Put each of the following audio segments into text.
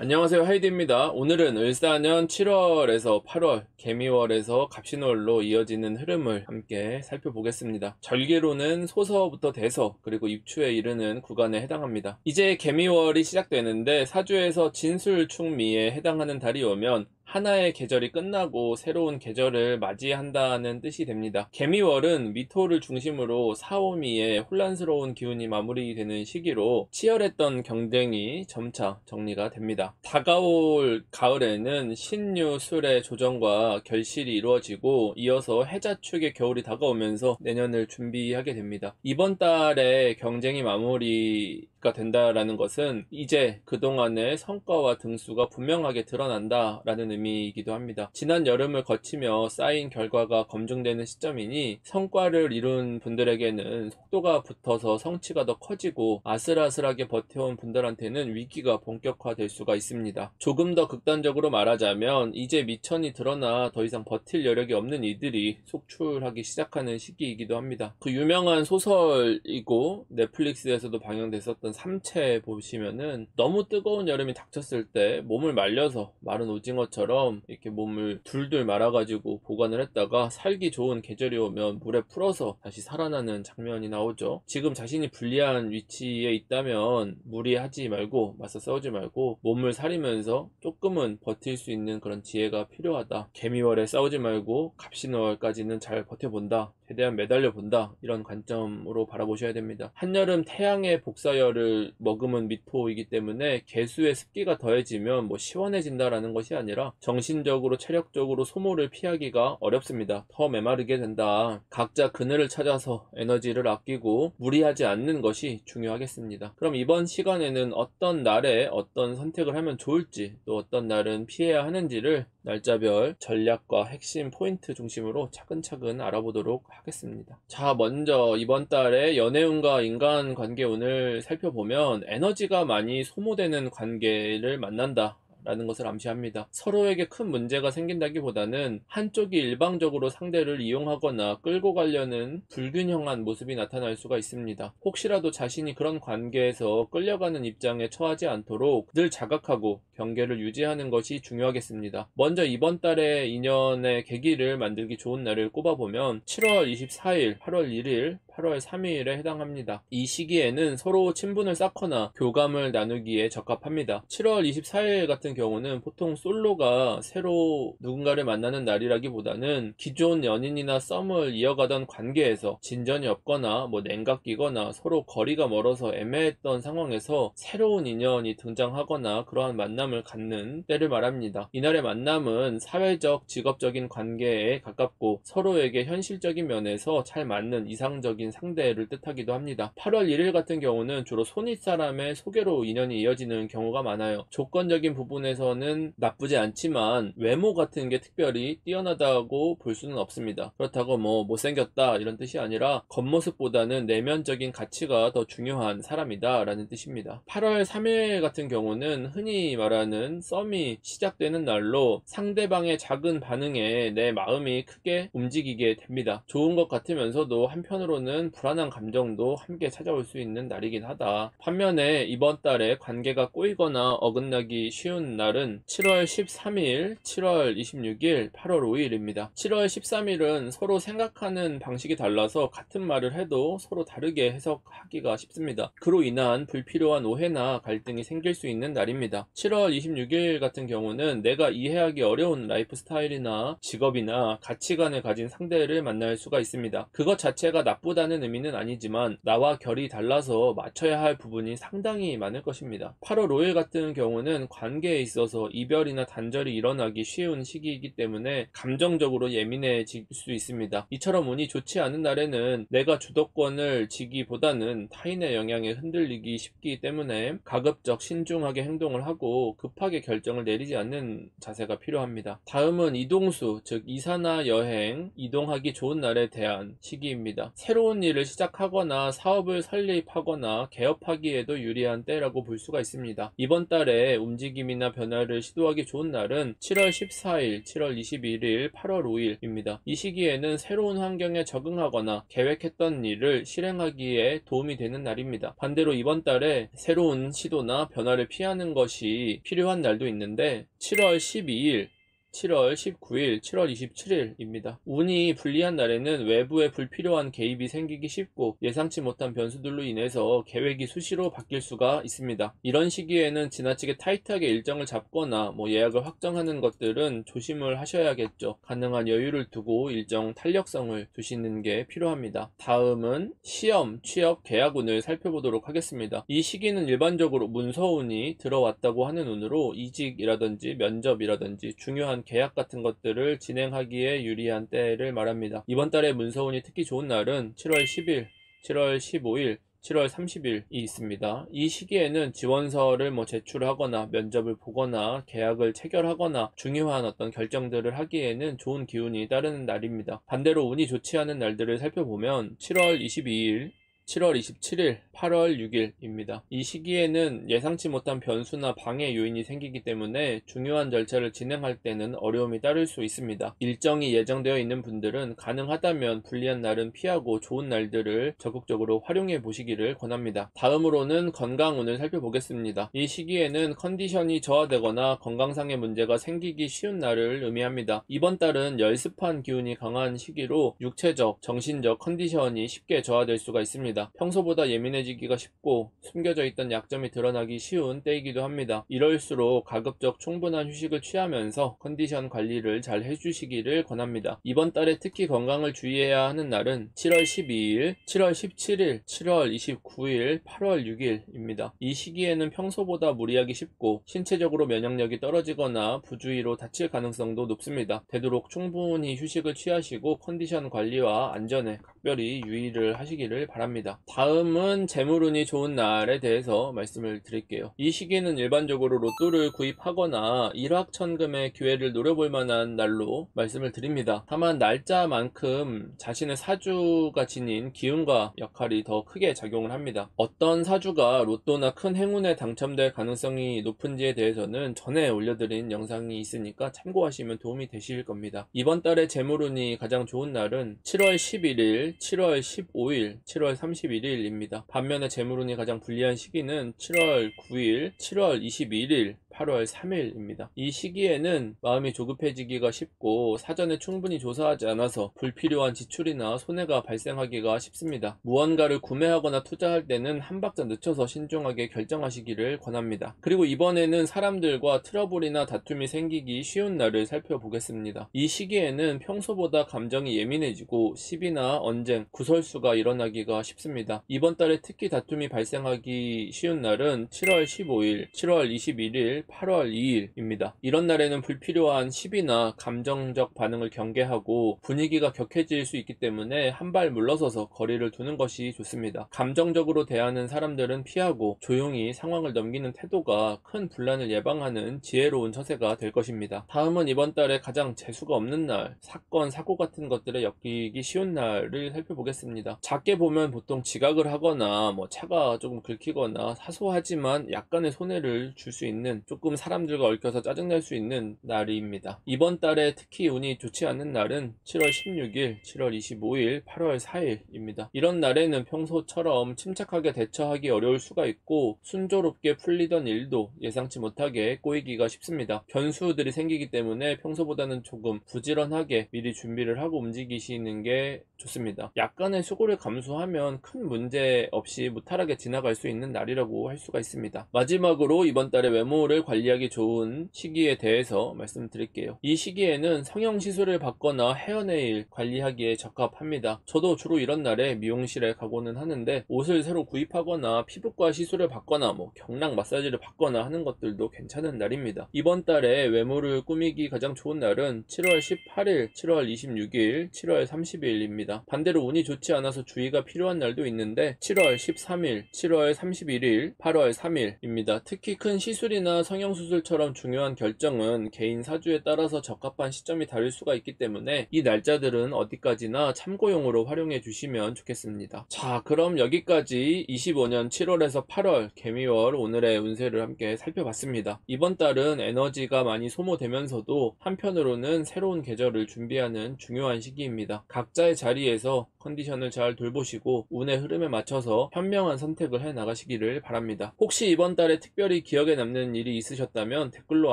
안녕하세요, 하이드입니다. 오늘은 을사년 7월에서 8월 개미월에서 갑신월로 이어지는 흐름을 함께 살펴보겠습니다. 절기로는 소서부터 대서 그리고 입추에 이르는 구간에 해당합니다. 이제 개미월이 시작되는데 사주에서 진술충미에 해당하는 달이 오면 하나의 계절이 끝나고 새로운 계절을 맞이한다는 뜻이 됩니다. 개미월은 미토를 중심으로 사오미의 혼란스러운 기운이 마무리되는 시기로 치열했던 경쟁이 점차 정리가 됩니다. 다가올 가을에는 신유, 술의 조정과 결실이 이루어지고 이어서 해자축의 겨울이 다가오면서 내년을 준비하게 됩니다. 이번 달에 경쟁이 마무리가 된다라는 것은 이제 그동안의 성과와 등수가 분명하게 드러난다라는 의미이기도 합니다. 지난 여름을 거치며 쌓인 결과가 검증되는 시점이니 성과를 이룬 분들에게는 속도가 붙어서 성취가 더 커지고 아슬아슬하게 버텨온 분들한테는 위기가 본격화될 수가 있습니다. 조금 더 극단적으로 말하자면 이제 미천이 드러나 더 이상 버틸 여력이 없는 이들이 속출하기 시작하는 시기이기도 합니다. 그 유명한 소설이고 넷플릭스에서도 방영됐었던 삼체 보시면은 너무 뜨거운 여름이 닥쳤을 때 몸을 말려서 마른 오징어처럼 이렇게 몸을 둘둘 말아가지고 보관을 했다가 살기 좋은 계절이 오면 물에 풀어서 다시 살아나는 장면이 나오죠. 지금 자신이 불리한 위치에 있다면 무리하지 말고 맞서 싸우지 말고 몸을 사리면서 조금은 버틸 수 있는 그런 지혜가 필요하다. 개미월에 싸우지 말고 갑신월까지는 잘 버텨본다. 최대한 매달려 본다. 이런 관점으로 바라보셔야 됩니다. 한여름 태양의 복사열을 머금은 미토이기 때문에 개수의 습기가 더해지면 시원해진다라는 것이 아니라 정신적으로 체력적으로 소모를 피하기가 어렵습니다. 더 메마르게 된다. 각자 그늘을 찾아서 에너지를 아끼고 무리하지 않는 것이 중요하겠습니다. 그럼 이번 시간에는 어떤 날에 어떤 선택을 하면 좋을지, 또 어떤 날은 피해야 하는지를 날짜별 전략과 핵심 포인트 중심으로 차근차근 알아보도록 하겠습니다. 자, 먼저 이번 달에 연애운과 인간관계운을 살펴보면 에너지가 많이 소모되는 관계를 만난다 라는 것을 암시합니다. 서로에게 큰 문제가 생긴다기보다는 한쪽이 일방적으로 상대를 이용하거나 끌고 가려는 불균형한 모습이 나타날 수가 있습니다. 혹시라도 자신이 그런 관계에서 끌려가는 입장에 처하지 않도록 늘 자각하고 경계를 유지하는 것이 중요하겠습니다. 먼저 이번 달에 인연의 계기를 만들기 좋은 날을 꼽아보면 7월 24일, 8월 1일, 8월 3일에 해당합니다. 이 시기에는 서로 친분을 쌓거나 교감을 나누기에 적합합니다. 7월 24일 같은 경우는 보통 솔로가 새로 누군가를 만나는 날이라기보다는 기존 연인이나 썸을 이어가던 관계에서 진전이 없거나 냉각 끼거나 서로 거리가 멀어서 애매했던 상황에서 새로운 인연이 등장하거나 그러한 만남을 갖는 때를 말합니다. 이날의 만남은 사회적, 직업적인 관계에 가깝고 서로에게 현실적인 면에서 잘 맞는 이상적인 상대를 뜻하기도 합니다. 8월 1일 같은 경우는 주로 손윗사람의 소개로 인연이 이어지는 경우가 많아요. 조건적인 부분에서는 나쁘지 않지만 외모 같은 게 특별히 뛰어나다고 볼 수는 없습니다. 그렇다고 못생겼다 이런 뜻이 아니라 겉모습보다는 내면적인 가치가 더 중요한 사람이다 라는 뜻입니다. 8월 3일 같은 경우는 흔히 말하는 썸이 시작되는 날로 상대방의 작은 반응에 내 마음이 크게 움직이게 됩니다. 좋은 것 같으면서도 한편으로는 불안한 감정도 함께 찾아올 수 있는 날이긴 하다. 반면에 이번 달에 관계가 꼬이거나 어긋나기 쉬운 날은 7월 13일, 7월 26일, 8월 5일입니다. 7월 13일은 서로 생각하는 방식이 달라서 같은 말을 해도 서로 다르게 해석하기가 쉽습니다. 그로 인한 불필요한 오해나 갈등이 생길 수 있는 날입니다. 7월 26일 같은 경우는 내가 이해하기 어려운 라이프 스타일이나 직업이나 가치관을 가진 상대를 만날 수가 있습니다. 그것 자체가 나쁘다는 의미는 아니지만 나와 결이 달라서 맞춰야 할 부분이 상당히 많을 것입니다. 8월 5일 같은 경우는 관계에 있어서 이별이나 단절이 일어나기 쉬운 시기이기 때문에 감정적으로 예민해질 수 있습니다. 이처럼 운이 좋지 않은 날에는 내가 주도권을 쥐기보다는 타인의 영향에 흔들리기 쉽기 때문에 가급적 신중하게 행동을 하고 급하게 결정을 내리지 않는 자세가 필요합니다. 다음은 이동수, 즉 이사나 여행, 이동하기 좋은 날에 대한 시기입니다. 새로운 새로운 일을 시작하거나 사업을 설립하거나 개업하기에도 유리한 때라고 볼 수가 있습니다. 이번 달에 움직임이나 변화를 시도하기 좋은 날은 7월 14일, 7월 21일, 8월 5일입니다. 이 시기에는 새로운 환경에 적응하거나 계획했던 일을 실행하기에 도움이 되는 날입니다. 반대로 이번 달에 새로운 시도나 변화를 피하는 것이 필요한 날도 있는데 7월 12일, 7월 19일, 7월 27일입니다. 운이 불리한 날에는 외부의 불필요한 개입이 생기기 쉽고 예상치 못한 변수들로 인해서 계획이 수시로 바뀔 수가 있습니다. 이런 시기에는 지나치게 타이트하게 일정을 잡거나 예약을 확정하는 것들은 조심을 하셔야겠죠. 가능한 여유를 두고 일정 탄력성을 두시는 게 필요합니다. 다음은 시험, 취업, 계약운을 살펴보도록 하겠습니다. 이 시기는 일반적으로 문서운이 들어왔다고 하는 운으로 이직이라든지 면접이라든지 중요한 계약 같은 것들을 진행하기에 유리한 때를 말합니다. 이번 달에 문서운이 특히 좋은 날은 7월 10일, 7월 15일, 7월 30일이 있습니다. 이 시기에는 지원서를 제출하거나 면접을 보거나 계약을 체결하거나 중요한 어떤 결정들을 하기에는 좋은 기운이 따르는 날입니다. 반대로 운이 좋지 않은 날들을 살펴보면 7월 22일, 7월 27일, 8월 6일입니다. 이 시기에는 예상치 못한 변수나 방해 요인이 생기기 때문에 중요한 절차를 진행할 때는 어려움이 따를 수 있습니다. 일정이 예정되어 있는 분들은 가능하다면 불리한 날은 피하고 좋은 날들을 적극적으로 활용해 보시기를 권합니다. 다음으로는 건강운을 살펴보겠습니다. 이 시기에는 컨디션이 저하되거나 건강상의 문제가 생기기 쉬운 날을 의미합니다. 이번 달은 열습한 기운이 강한 시기로 육체적, 정신적 컨디션이 쉽게 저하될 수가 있습니다. 평소보다 예민해지기가 쉽고 숨겨져 있던 약점이 드러나기 쉬운 때이기도 합니다. 이럴수록 가급적 충분한 휴식을 취하면서 컨디션 관리를 잘 해주시기를 권합니다. 이번 달에 특히 건강을 주의해야 하는 날은 7월 12일, 7월 17일, 7월 29일, 8월 6일입니다. 이 시기에는 평소보다 무리하기 쉽고 신체적으로 면역력이 떨어지거나 부주의로 다칠 가능성도 높습니다. 되도록 충분히 휴식을 취하시고 컨디션 관리와 안전에 각별히 유의를 하시기를 바랍니다. 다음은 재물운이 좋은 날에 대해서 말씀을 드릴게요. 이 시기는 일반적으로 로또를 구입하거나 일확천금의 기회를 노려볼 만한 날로 말씀을 드립니다. 다만 날짜만큼 자신의 사주가 지닌 기운과 역할이 더 크게 작용을 합니다. 어떤 사주가 로또나 큰 행운에 당첨될 가능성이 높은지에 대해서는 전에 올려드린 영상이 있으니까 참고하시면 도움이 되실 겁니다. 이번 달에 재물운이 가장 좋은 날은 7월 11일, 7월 15일, 7월 31일입니다. 반면에 재물운이 가장 불리한 시기는 7월 9일, 7월 21일, 8월 3일입니다. 이 시기에는 마음이 조급해지기가 쉽고 사전에 충분히 조사하지 않아서 불필요한 지출이나 손해가 발생하기가 쉽습니다. 무언가를 구매하거나 투자할 때는 한 박자 늦춰서 신중하게 결정하시기를 권합니다. 그리고 이번에는 사람들과 트러블이나 다툼이 생기기 쉬운 날을 살펴보겠습니다. 이 시기에는 평소보다 감정이 예민해지고 시비나 언쟁, 구설수가 일어나기가 쉽습니다. 이번 달에 특히 다툼이 발생하기 쉬운 날은 7월 15일, 7월 21일, 8월 2일입니다. 이런 날에는 불필요한 시비나 감정적 반응을 경계하고 분위기가 격해질 수 있기 때문에 한 발 물러서서 거리를 두는 것이 좋습니다. 감정적으로 대하는 사람들은 피하고 조용히 상황을 넘기는 태도가 큰 분란을 예방하는 지혜로운 처세가 될 것입니다. 다음은 이번 달에 가장 재수가 없는 날, 사건, 사고 같은 것들에 엮이기 쉬운 날을 살펴보겠습니다. 작게 보면 보통 지각을 하거나 차가 조금 긁히거나 사소하지만 약간의 손해를 줄 수 있는 조금 사람들과 얽혀서 짜증날 수 있는 날입니다. 이번 달에 특히 운이 좋지 않은 날은 7월 16일, 7월 25일, 8월 4일입니다. 이런 날에는 평소처럼 침착하게 대처하기 어려울 수가 있고 순조롭게 풀리던 일도 예상치 못하게 꼬이기가 쉽습니다. 변수들이 생기기 때문에 평소보다는 조금 부지런하게 미리 준비를 하고 움직이시는 게 좋습니다. 약간의 수고를 감수하면 큰 문제 없이 무탈하게 지나갈 수 있는 날이라고 할 수가 있습니다. 마지막으로 이번 달에 외모를 관리하기 좋은 시기에 대해서 말씀드릴게요. 이 시기에는 성형시술을 받거나 헤어네일 관리하기에 적합합니다. 저도 주로 이런 날에 미용실에 가고는 하는데 옷을 새로 구입하거나 피부과 시술을 받거나 경락 마사지를 받거나 하는 것들도 괜찮은 날입니다. 이번 달에 외모를 꾸미기 가장 좋은 날은 7월 18일, 7월 26일, 7월 30일입니다. 반대로 운이 좋지 않아서 주의가 필요한 날도 있는데 7월 13일, 7월 31일, 8월 3일입니다. 특히 큰 시술이나 성형수술처럼 중요한 결정은 개인 사주에 따라서 적합한 시점이 다를 수가 있기 때문에 이 날짜들은 어디까지나 참고용으로 활용해 주시면 좋겠습니다. 자, 그럼 여기까지 25년 7월에서 8월 개미월 오늘의 운세를 함께 살펴봤습니다. 이번 달은 에너지가 많이 소모되면서도 한편으로는 새로운 계절을 준비하는 중요한 시기입니다. 각자의 자리에서 컨디션을 잘 돌보시고 운의 흐름에 맞춰서 현명한 선택을 해 나가시기를 바랍니다. 혹시 이번 달에 특별히 기억에 남는 일이 있으셨다면 댓글로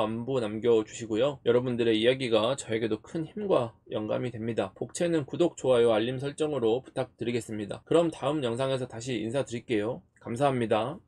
안부 남겨주시고요. 여러분들의 이야기가 저에게도 큰 힘과 영감이 됩니다. 복채는 구독, 좋아요, 알림 설정으로 부탁드리겠습니다. 그럼 다음 영상에서 다시 인사드릴게요. 감사합니다.